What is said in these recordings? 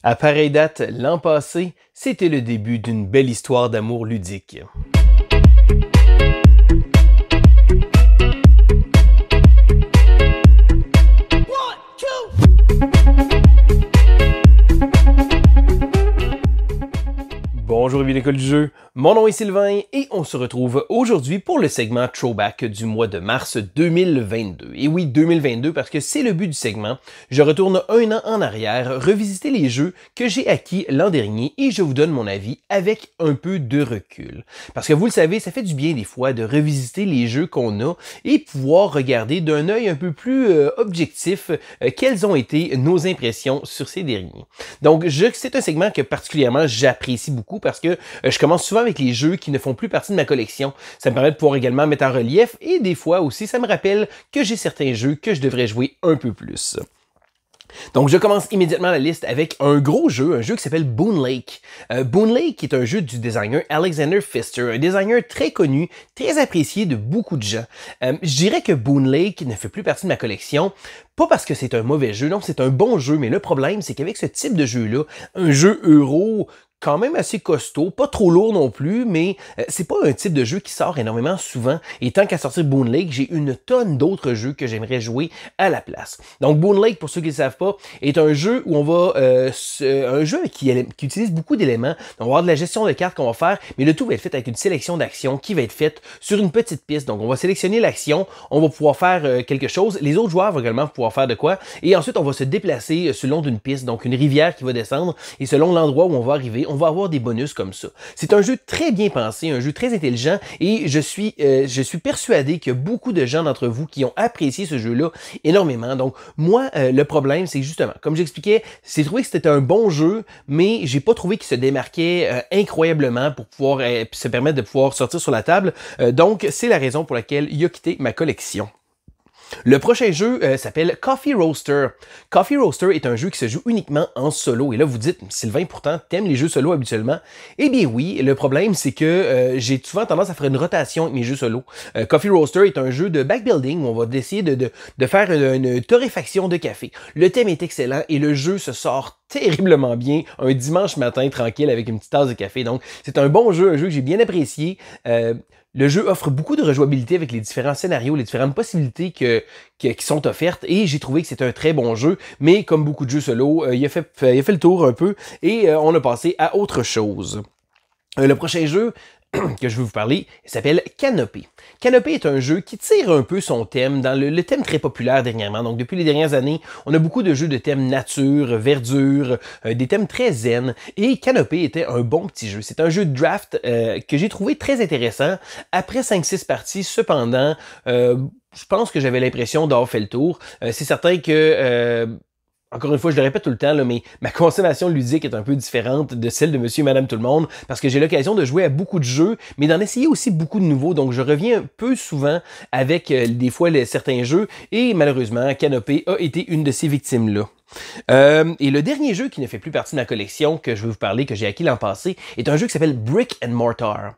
À pareille date, l'an passé, c'était le début d'une belle histoire d'amour ludique. Bonjour et bienvenue à l'école du jeu, mon nom est Sylvain et on se retrouve aujourd'hui pour le segment Throwback du mois de mars 2022. Et oui, 2022 parce que c'est le but du segment. Je retourne un an en arrière, revisiter les jeux que j'ai acquis l'an dernier et je vous donne mon avis avec un peu de recul. Parce que vous le savez, ça fait du bien des fois de revisiter les jeux qu'on a et pouvoir regarder d'un œil un peu plus objectif quelles ont été nos impressions sur ces derniers. Donc, c'est un segment que particulièrement j'apprécie beaucoup parce que je commence souvent avec les jeux qui ne font plus partie de ma collection. Ça me permet de pouvoir également mettre en relief et des fois aussi, ça me rappelle que j'ai certains jeux que je devrais jouer un peu plus. Donc, je commence immédiatement la liste avec un gros jeu, un jeu qui s'appelle Boon Lake. Boon Lake est un jeu du designer Alexander Pfister, un designer très connu, très apprécié de beaucoup de gens. Je dirais que Boon Lake ne fait plus partie de ma collection, pas parce que c'est un mauvais jeu, non, c'est un bon jeu, mais le problème, c'est qu'avec ce type de jeu-là, un jeu euro quand même assez costaud, pas trop lourd non plus, mais c'est pas un type de jeu qui sort énormément souvent. Et tant qu'à sortir Boon Lake, j'ai une tonne d'autres jeux que j'aimerais jouer à la place. Donc Boon Lake, pour ceux qui ne le savent pas, est un jeu où on va un jeu qui utilise beaucoup d'éléments. On va avoir de la gestion de cartes qu'on va faire, mais le tout va être fait avec une sélection d'actions qui va être faite sur une petite piste. Donc on va sélectionner l'action, on va pouvoir faire quelque chose. Les autres joueurs vont également pouvoir faire de quoi. Et ensuite, on va se déplacer le long d'une piste, donc une rivière qui va descendre. Et selon l'endroit où on va arriver, on va avoir des bonus comme ça. C'est un jeu très bien pensé, un jeu très intelligent et je suis persuadé qu'il y a beaucoup de gens d'entre vous qui ont apprécié ce jeu-là énormément. Donc moi, le problème, c'est justement, comme j'expliquais, c'est trouvé que c'était un bon jeu, mais j'ai pas trouvé qu'il se démarquait incroyablement pour pouvoir se permettre de pouvoir sortir sur la table. Donc c'est la raison pour laquelle il a quitté ma collection. Le prochain jeu s'appelle Coffee Roaster. Coffee Roaster est un jeu qui se joue uniquement en solo. Et là, vous dites, Sylvain, pourtant, t'aimes les jeux solo habituellement? Eh bien oui, le problème, c'est que j'ai souvent tendance à faire une rotation avec mes jeux solo. Coffee Roaster est un jeu de backbuilding où on va essayer de faire une torréfaction de café. Le thème est excellent et le jeu se sort terriblement bien un dimanche matin tranquille avec une petite tasse de café. Donc, c'est un bon jeu, un jeu que j'ai bien apprécié. Le jeu offre beaucoup de rejouabilité avec les différents scénarios, les différentes possibilités qui sont offertes et j'ai trouvé que c'est un très bon jeu, mais comme beaucoup de jeux solo, il a fait le tour un peu et on a passé à autre chose. Le prochain jeu que je vais vous parler s'appelle Canopy. Canopy est un jeu qui tire un peu son thème dans le thème très populaire dernièrement. Donc depuis les dernières années, on a beaucoup de jeux de thème nature, verdure, des thèmes très zen. Et Canopy était un bon petit jeu. C'est un jeu de draft que j'ai trouvé très intéressant. Après 5-6 parties, cependant, je pense que j'avais l'impression d'avoir fait le tour. C'est certain que encore une fois, je le répète tout le temps, là, mais ma consommation ludique est un peu différente de celle de monsieur et madame tout le monde parce que j'ai l'occasion de jouer à beaucoup de jeux, mais d'en essayer aussi beaucoup de nouveaux. Donc, je reviens un peu souvent avec des fois certains jeux et malheureusement, Canopy a été une de ces victimes-là. Et le dernier jeu qui ne fait plus partie de ma collection que je vais vous parler, que j'ai acquis l'an passé, est un jeu qui s'appelle Brick and Mortar.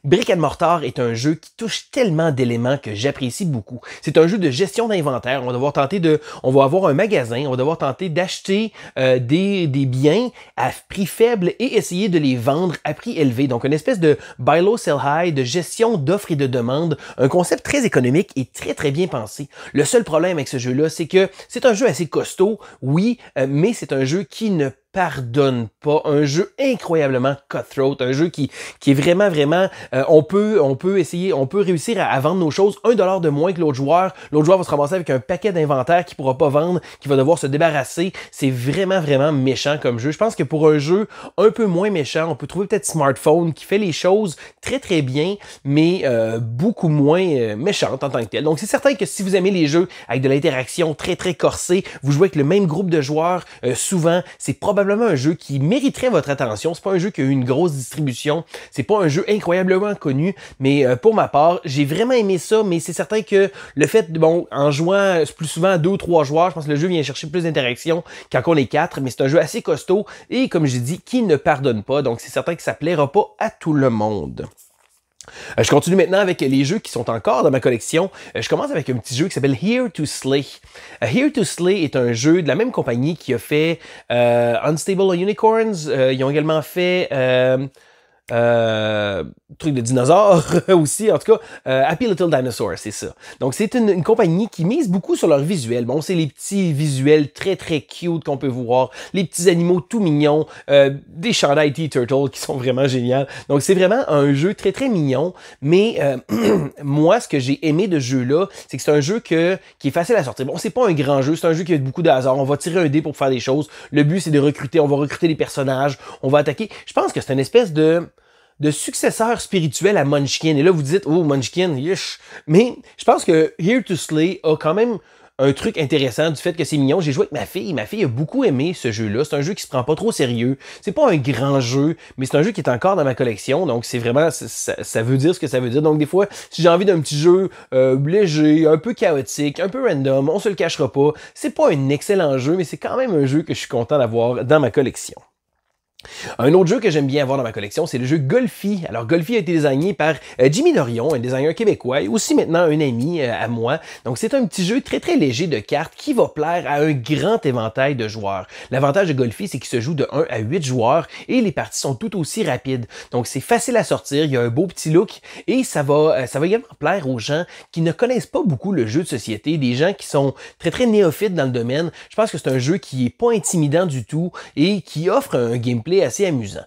Brick and Mortar est un jeu qui touche tellement d'éléments que j'apprécie beaucoup. C'est un jeu de gestion d'inventaire. On va avoir un magasin, on va devoir tenter d'acheter des biens à prix faible et essayer de les vendre à prix élevé. Donc une espèce de buy low, sell high, de gestion d'offres et de demandes. Un concept très économique et très très bien pensé. Le seul problème avec ce jeu-là, c'est que c'est un jeu assez costaud, oui, mais c'est un jeu qui ne pardonne pas, un jeu incroyablement cutthroat, un jeu qui est vraiment, on peut réussir à vendre nos choses $1 de moins que l'autre joueur va se ramasser avec un paquet d'inventaire qu'il pourra pas vendre, qu'il va devoir se débarrasser, c'est vraiment méchant comme jeu. Je pense que pour un jeu un peu moins méchant, on peut trouver peut-être Smartphone qui fait les choses très bien, mais beaucoup moins méchante en tant que tel. Donc c'est certain que si vous aimez les jeux avec de l'interaction très corsée, vous jouez avec le même groupe de joueurs, souvent, c'est probablement un jeu qui mériterait votre attention. C'est pas un jeu qui a eu une grosse distribution. C'est pas un jeu incroyablement connu, mais pour ma part, j'ai vraiment aimé ça, mais c'est certain que le fait, en jouant plus souvent à 2 ou 3 joueurs, je pense que le jeu vient chercher plus d'interaction quand on est 4, mais c'est un jeu assez costaud et, comme j'ai dit, qui ne pardonne pas. Donc, c'est certain que ça plaira pas à tout le monde. Je continue maintenant avec les jeux qui sont encore dans ma collection. Je commence avec un petit jeu qui s'appelle Here to Slay. Here to Slay est un jeu de la même compagnie qui a fait Unstable Unicorns. Ils ont également fait truc de dinosaures aussi, en tout cas, Happy Little Dinosaur, c'est ça. Donc, c'est une compagnie qui mise beaucoup sur leur visuel. Bon, c'est les petits visuels très, très cute qu'on peut voir, les petits animaux tout mignons, des chandails T-Turtle qui sont vraiment géniaux. Donc, c'est vraiment un jeu très, très mignon, mais moi, ce que j'ai aimé de ce jeu-là, c'est que c'est un jeu qui est facile à sortir. Bon, c'est pas un grand jeu, c'est un jeu qui a beaucoup de hasard. On va tirer un dé pour faire des choses. Le but, c'est de recruter, on va recruter des personnages, on va attaquer. Je pense que c'est une espèce de successeur spirituel à Munchkin. Et là, vous dites, oh, Munchkin, yish. Mais je pense que Here to Slay a quand même un truc intéressant du fait que c'est mignon. J'ai joué avec ma fille. Ma fille a beaucoup aimé ce jeu-là. C'est un jeu qui se prend pas trop sérieux. C'est pas un grand jeu, mais c'est un jeu qui est encore dans ma collection. Donc, c'est vraiment, ça veut dire ce que ça veut dire. Donc, des fois, si j'ai envie d'un petit jeu léger, un peu chaotique, un peu random, on se le cachera pas. C'est pas un excellent jeu, mais c'est quand même un jeu que je suis content d'avoir dans ma collection. Un autre jeu que j'aime bien avoir dans ma collection, c'est le jeu Golfi. Alors, Golfi a été designé par Jimmy Dorion, un designer québécois, et aussi maintenant un ami à moi. Donc, c'est un petit jeu très, très léger de cartes qui va plaire à un grand éventail de joueurs. L'avantage de Golfi, c'est qu'il se joue de 1 à 8 joueurs et les parties sont tout aussi rapides. Donc, c'est facile à sortir, il y a un beau petit look et ça va également plaire aux gens qui ne connaissent pas beaucoup le jeu de société, des gens qui sont très, très néophytes dans le domaine. Je pense que c'est un jeu qui est pas intimidant du tout et qui offre un gameplay assez amusant.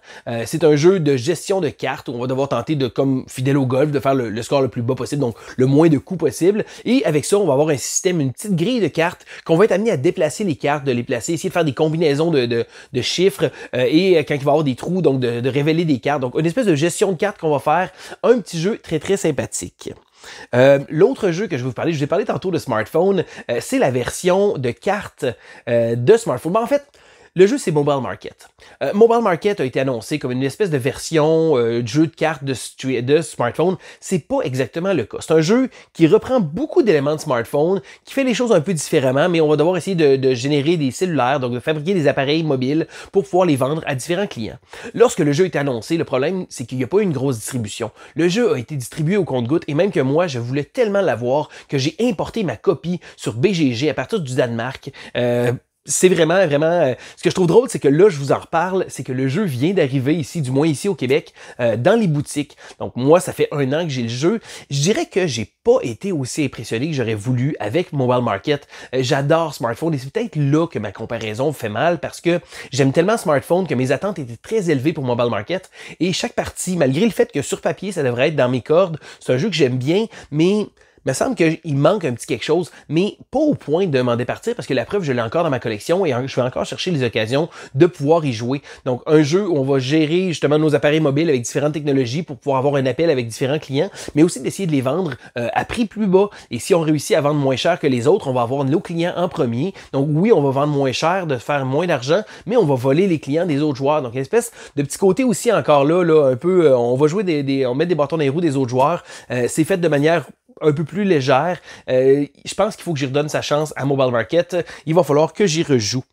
C'est un jeu de gestion de cartes où on va devoir tenter de, comme fidèle au golf, de faire le score le plus bas possible, donc le moins de coups possible. Et avec ça, on va avoir un système, une petite grille de cartes qu'on va être amené à déplacer les cartes, de les placer, essayer de faire des combinaisons de chiffres et quand il va y avoir des trous, donc de révéler des cartes. Donc une espèce de gestion de cartes qu'on va faire. Un petit jeu très très sympathique. L'autre jeu que je vais vous parler, je vous ai parlé tantôt de smartphone, c'est la version de cartes de smartphone. En fait, le jeu, c'est Mobile Market. Mobile Market a été annoncé comme une espèce de version de jeu de cartes de smartphone. C'est pas exactement le cas. C'est un jeu qui reprend beaucoup d'éléments de smartphone, qui fait les choses un peu différemment, mais on va devoir essayer de générer des cellulaires, donc de fabriquer des appareils mobiles pour pouvoir les vendre à différents clients. Lorsque le jeu a été annoncé, le problème, c'est qu'il n'y a pas eu une grosse distribution. Le jeu a été distribué au compte-gouttes et même que moi, je voulais tellement l'avoir que j'ai importé ma copie sur BGG à partir du Danemark. C'est vraiment, ce que je trouve drôle, c'est que là, je vous en reparle, c'est que le jeu vient d'arriver ici, du moins ici au Québec, dans les boutiques. Donc moi, ça fait 1 an que j'ai le jeu. Je dirais que j'ai pas été aussi impressionné que j'aurais voulu avec Mobile Market. J'adore smartphone et c'est peut-être là que ma comparaison fait mal parce que j'aime tellement smartphone que mes attentes étaient très élevées pour Mobile Market. Et chaque partie, malgré le fait que sur papier, ça devrait être dans mes cordes, c'est un jeu que j'aime bien, mais il me semble qu'il manque un petit quelque chose, mais pas au point de m'en départir parce que la preuve, je l'ai encore dans ma collection et je vais encore chercher les occasions de pouvoir y jouer. Donc, un jeu où on va gérer justement nos appareils mobiles avec différentes technologies pour pouvoir avoir un appel avec différents clients, mais aussi d'essayer de les vendre à prix plus bas. Et si on réussit à vendre moins cher que les autres, on va avoir nos clients en premier. Donc, oui, on va vendre moins cher, de faire moins d'argent, mais on va voler les clients des autres joueurs. Donc, une espèce de petit côté aussi encore là un peu, on va jouer on met des bâtons dans les roues des autres joueurs. C'est fait de manière un peu plus légère. Je pense qu'il faut que j'y redonne sa chance à Mobile Market. Il va falloir que j'y rejoue.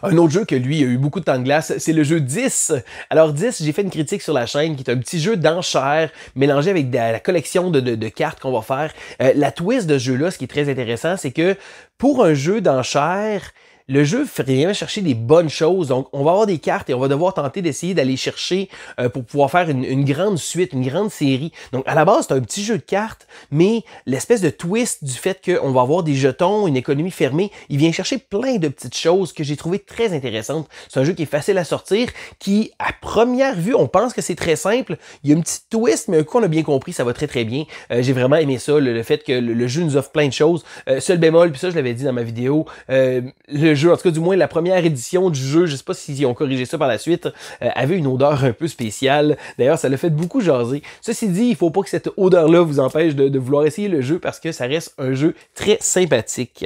Un autre jeu que lui a eu beaucoup de temps de glace, c'est le jeu 10. Alors 10, j'ai fait une critique sur la chaîne qui est un petit jeu d'enchères mélangé avec la collection de cartes qu'on va faire. La twist de ce jeu-là, ce qui est très intéressant, c'est que pour un jeu d'enchères, le jeu vient chercher des bonnes choses. Donc, on va avoir des cartes et on va devoir tenter d'essayer d'aller chercher pour pouvoir faire une grande suite, une grande série. Donc, à la base, c'est un petit jeu de cartes, mais l'espèce de twist du fait qu'on va avoir des jetons, une économie fermée, il vient chercher plein de petites choses que j'ai trouvées très intéressantes. C'est un jeu qui est facile à sortir, qui, à première vue, on pense que c'est très simple. Il y a une petite twist, mais un coup, on a bien compris, ça va très très bien. J'ai vraiment aimé ça, le fait que le jeu nous offre plein de choses. Seul bémol, puis ça, je l'avais dit dans ma vidéo, le jeu, en tout cas du moins la première édition du jeu, je sais pas s'ils ont corrigé ça par la suite, avait une odeur un peu spéciale. D'ailleurs, ça l'a fait beaucoup jaser. Ceci dit, il faut pas que cette odeur-là vous empêche de vouloir essayer le jeu parce que ça reste un jeu très sympathique.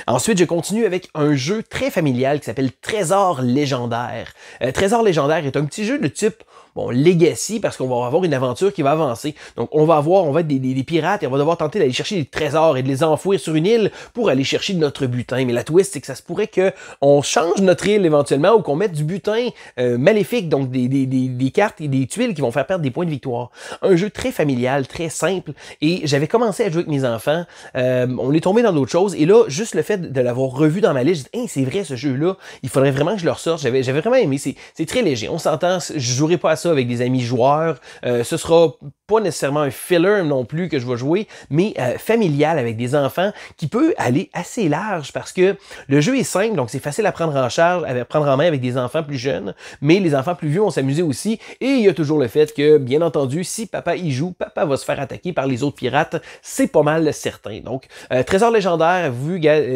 Ensuite, je continue avec un jeu très familial qui s'appelle Trésor légendaire. Trésor légendaire est un petit jeu de type bon, legacy, parce qu'on va avoir une aventure qui va avancer. Donc, on va être des pirates et on va devoir tenter d'aller chercher des trésors et de les enfouir sur une île pour aller chercher notre butin. Mais la twist, c'est que ça se pourrait qu'on change notre île éventuellement ou qu'on mette du butin maléfique, donc des cartes et des tuiles qui vont faire perdre des points de victoire. Un jeu très familial, très simple, et j'avais commencé à jouer avec mes enfants. On est tombé dans d'autres choses, et là, juste le fait de l'avoir revu dans ma liste, je dis, hey, c'est vrai ce jeu-là, il faudrait vraiment que je le ressorte. J'avais vraiment aimé, c'est très léger, on s'entend, je jouerai pas à ça avec des amis joueurs, ce sera pas nécessairement un filler non plus que je vais jouer, mais familial avec des enfants qui peut aller assez large parce que le jeu est simple, donc c'est facile à prendre en charge, à prendre en main avec des enfants plus jeunes, mais les enfants plus vieux vont s'amuser aussi, et il y a toujours le fait que, bien entendu, si papa y joue, papa va se faire attaquer par les autres pirates, c'est pas mal certain. Donc, Trésor légendaire,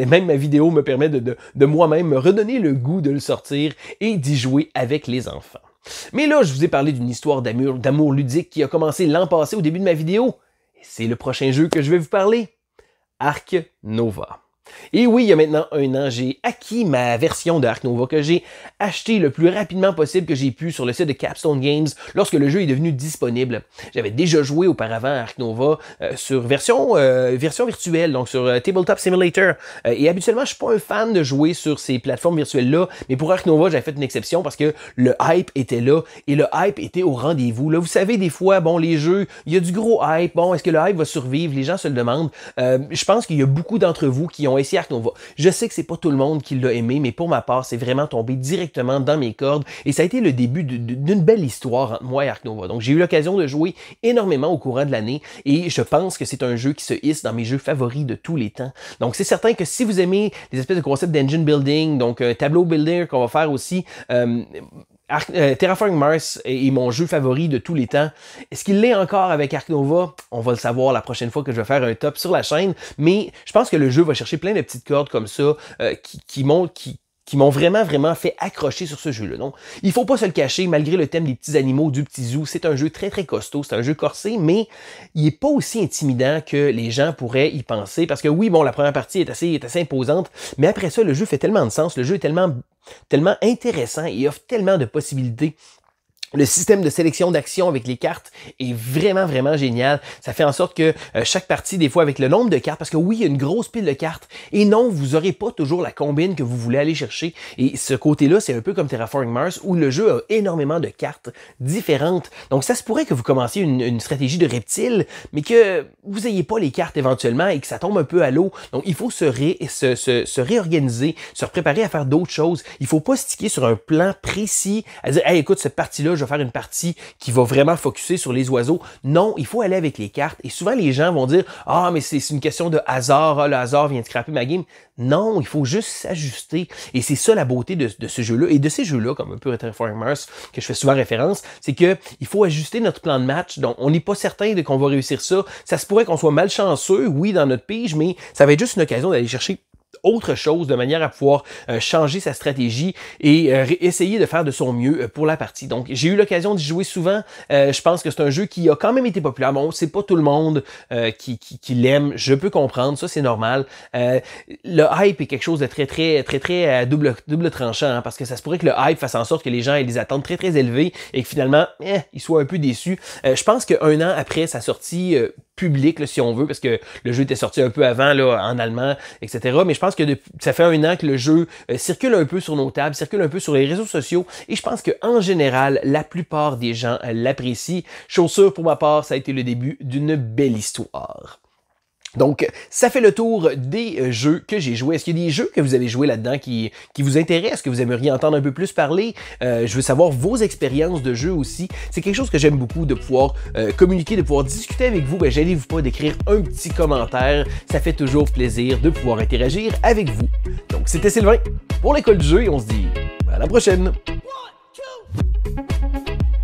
même ma vidéo me permet de moi-même me redonner le goût de le sortir et d'y jouer avec les enfants. Mais là, je vous ai parlé d'une histoire d'amour ludique qui a commencé l'an passé au début de ma vidéo. Et c'est le prochain jeu que je vais vous parler. Ark Nova. Et oui, il y a maintenant un an, j'ai acquis ma version de Ark Nova que j'ai acheté le plus rapidement possible que j'ai pu sur le site de Capstone Games lorsque le jeu est devenu disponible. J'avais déjà joué auparavant à Ark Nova sur version virtuelle, donc sur Tabletop Simulator. Et habituellement, je suis pas un fan de jouer sur ces plateformes virtuelles-là, mais pour Ark Nova, j'avais fait une exception parce que le hype était là et le hype était au rendez-vous. Là, vous savez, des fois, bon, les jeux, il y a du gros hype. Bon, est-ce que le hype va survivre? Les gens se le demandent. Je pense qu'il y a beaucoup d'entre vous qui ont essayé Ark Nova. Je sais que c'est pas tout le monde qui l'a aimé, mais pour ma part, c'est vraiment tombé directement dans mes cordes et ça a été le début d'une belle histoire entre moi et Ark Nova. Donc j'ai eu l'occasion de jouer énormément au courant de l'année et je pense que c'est un jeu qui se hisse dans mes jeux favoris de tous les temps. Donc c'est certain que si vous aimez les espèces de concepts d'engine building, donc tableau builder qu'on va faire aussi, Terraforming Mars est mon jeu favori de tous les temps. Est-ce qu'il l'est encore avec Ark Nova? On va le savoir la prochaine fois que je vais faire un top sur la chaîne, mais je pense que le jeu va chercher plein de petites cordes comme ça qui m'ont vraiment fait accrocher sur ce jeu-là. Donc, il faut pas se le cacher, malgré le thème des petits animaux, du petit zoo, c'est un jeu très costaud, c'est un jeu corsé, mais il est pas aussi intimidant que les gens pourraient y penser, parce que oui, bon, la première partie est assez imposante, mais après ça, le jeu fait tellement de sens, le jeu est tellement intéressant et offre tellement de possibilités. Le système de sélection d'actions avec les cartes est vraiment génial. Ça fait en sorte que chaque partie, des fois avec le nombre de cartes, parce que oui, il y a une grosse pile de cartes, et non, vous n'aurez pas toujours la combine que vous voulez aller chercher. Et ce côté-là, c'est un peu comme Terraforming Mars, où le jeu a énormément de cartes différentes. Donc ça se pourrait que vous commenciez une stratégie de reptile, mais que vous n'ayez pas les cartes éventuellement et que ça tombe un peu à l'eau. Donc il faut se réorganiser, se préparer à faire d'autres choses. Il faut pas sticker sur un plan précis, à dire, hey, écoute, cette partie-là, je vais faire une partie qui va vraiment focusser sur les oiseaux. Non, il faut aller avec les cartes. Et souvent, les gens vont dire, ah, mais c'est une question de hasard. Ah, le hasard vient de scraper ma game. Non, il faut juste s'ajuster. Et c'est ça la beauté de ce jeu-là. Et de ces jeux-là, comme un peu Terraforming Mars, que je fais souvent référence, c'est que il faut ajuster notre plan de match. Donc, on n'est pas certain de qu'on va réussir ça. Ça se pourrait qu'on soit malchanceux, oui, dans notre pige, mais ça va être juste une occasion d'aller chercher autre chose de manière à pouvoir changer sa stratégie et essayer de faire de son mieux pour la partie. Donc, j'ai eu l'occasion d'y jouer souvent. Je pense que c'est un jeu qui a quand même été populaire. Bon, c'est pas tout le monde qui l'aime. Je peux comprendre. Ça, c'est normal. Le hype est quelque chose de très double tranchant, hein, parce que ça se pourrait que le hype fasse en sorte que les gens aient des attentes très élevées et que finalement, ils soient un peu déçus. Je pense qu'un an après sa sortie public, là, si on veut, parce que le jeu était sorti un peu avant là, en allemand, etc. Mais je pense que ça fait un an que le jeu circule un peu sur nos tables, circule un peu sur les réseaux sociaux, et je pense qu'en général, la plupart des gens l'apprécient. Chose sûre, pour ma part, ça a été le début d'une belle histoire. Donc, ça fait le tour des jeux que j'ai joués. Est-ce qu'il y a des jeux que vous avez joués là-dedans qui vous intéressent, que vous aimeriez entendre un peu plus parler? Je veux savoir vos expériences de jeu aussi. C'est quelque chose que j'aime beaucoup, de pouvoir communiquer, de pouvoir discuter avec vous. Ben, gênez-vous pas d'écrire un petit commentaire. Ça fait toujours plaisir de pouvoir interagir avec vous. Donc, c'était Sylvain pour l'École du jeu et on se dit à la prochaine! 1, 2